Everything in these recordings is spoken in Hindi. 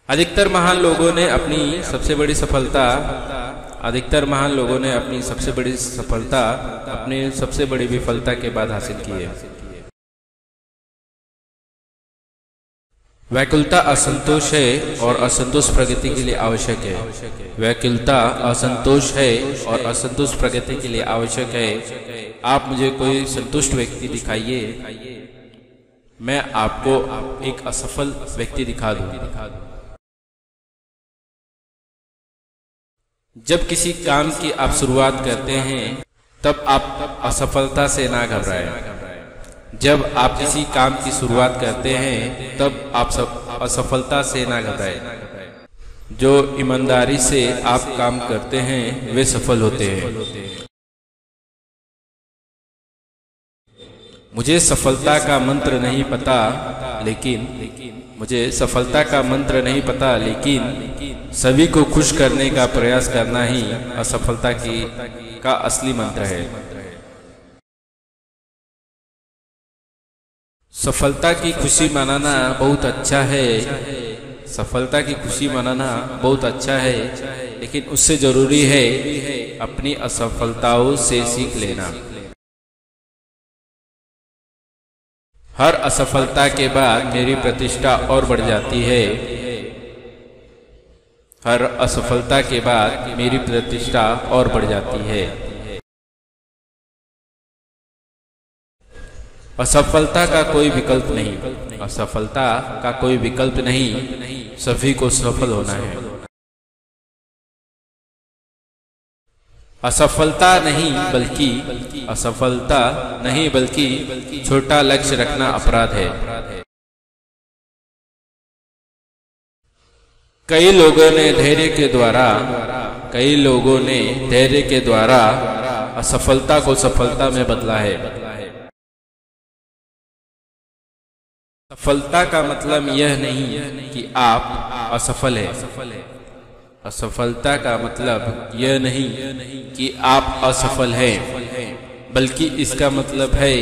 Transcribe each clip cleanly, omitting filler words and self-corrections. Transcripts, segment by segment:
अधिकतर महान लोगों ने अपनी सबसे बड़ी सफलता अपनी सबसे बड़ी विफलता के बाद हासिल की है। व्याकुलता असंतोष है और असंतोष प्रगति के लिए आवश्यक है। व्याकुलता असंतोष है और असंतोष प्रगति के लिए आवश्यक है। आप मुझे कोई संतुष्ट व्यक्ति दिखाइए, मैं आपको एक असफल व्यक्ति दिखा दूं। जब किसी काम की आप शुरुआत करते हैं तब आप असफलता से ना घबराएं। जब आप किसी काम की शुरुआत करते हैं तब आप असफलता से ना घबराएं। जो ईमानदारी से आप काम करते हैं वे सफल होते हैं। मुझे सफलता का मंत्र नहीं पता, लेकिन सभी को खुश करने का प्रयास करना ही असफलता का असली मंत्र है। सफलता की खुशी मनाना बहुत अच्छा है, लेकिन उससे जरूरी है अपनी असफलताओं से सीख लेना। हर असफलता के बाद मेरी प्रतिष्ठा और बढ़ जाती है। असफलता का कोई विकल्प नहीं, सभी को सफल होना है। असफलता नहीं बल्कि छोटा लक्ष्य रखना अपराध है। कई लोगों ने धैर्य के द्वारा असफलता को सफलता में बदला है। सफलता का मतलब यह नहीं कि आप असफल हैं। असफलता का मतलब यह नहीं कि आप असफल हैं, बल्कि इसका मतलब है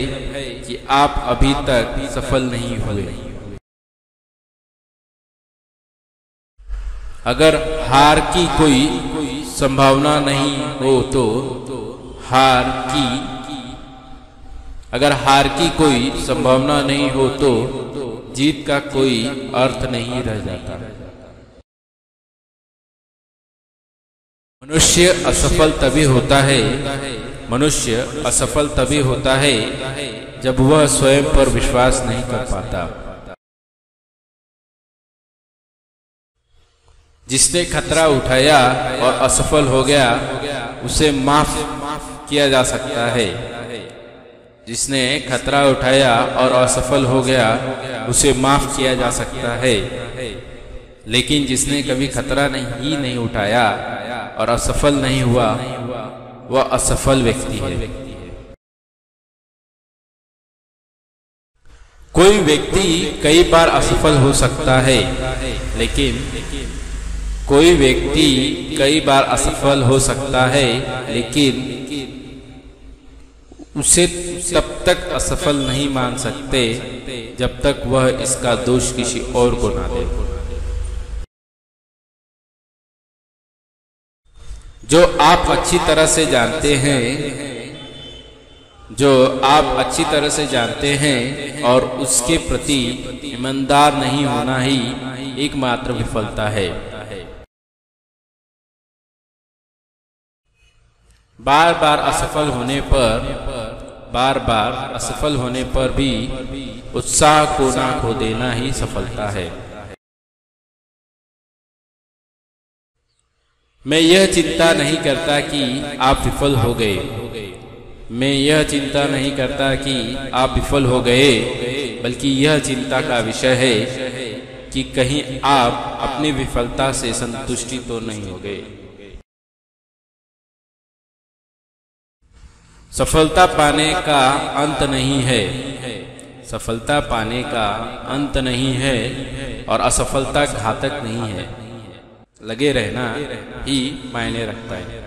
कि आप अभी तक सफल नहीं हुए। अगर हार की कोई संभावना नहीं हो तो जीत का कोई अर्थ नहीं रह जाता। मनुष्य असफल तभी होता है जब वह स्वयं पर विश्वास नहीं कर पाता। जिसने खतरा उठाया और असफल हो गया उसे माफ किया जा सकता है। जिसने खतरा उठाया और असफल हो गया उसे माफ किया जा सकता है, लेकिन जिसने कभी खतरा नहीं उठाया और असफल नहीं हुआ वह असफल व्यक्ति है। कोई व्यक्ति कई बार असफल हो सकता है, लेकिन उसे तब तक असफल नहीं मान सकते जब तक वह इसका दोष किसी और को ना दे। जो आप अच्छी तरह से जानते हैं और उसके प्रति ईमानदार नहीं होना ही एकमात्र विफलता है। बार बार असफल होने पर भी उत्साह को ना खो देना ही सफलता है। मैं यह चिंता नहीं करता कि आप विफल हो गए, बल्कि यह चिंता का विषय है कि कहीं आप अपनी विफलता से संतुष्टि तो नहीं हो गए। सफलता पाने का अंत नहीं है और असफलता घातक नहीं है। लगे रहना ही मायने रखता है।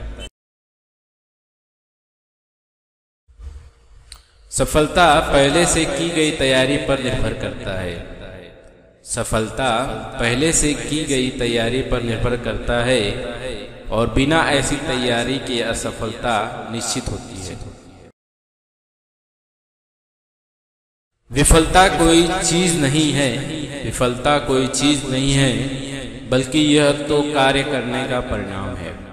सफलता पहले से की गई तैयारी पर निर्भर करता है। सफलता पहले से की गई तैयारी पर निर्भर करता है और बिना ऐसी तैयारी के असफलता निश्चित होती है। विफलता कोई चीज नहीं है, विफलता कोई चीज नहीं है, बल्कि यह तो कार्य करने का परिणाम है।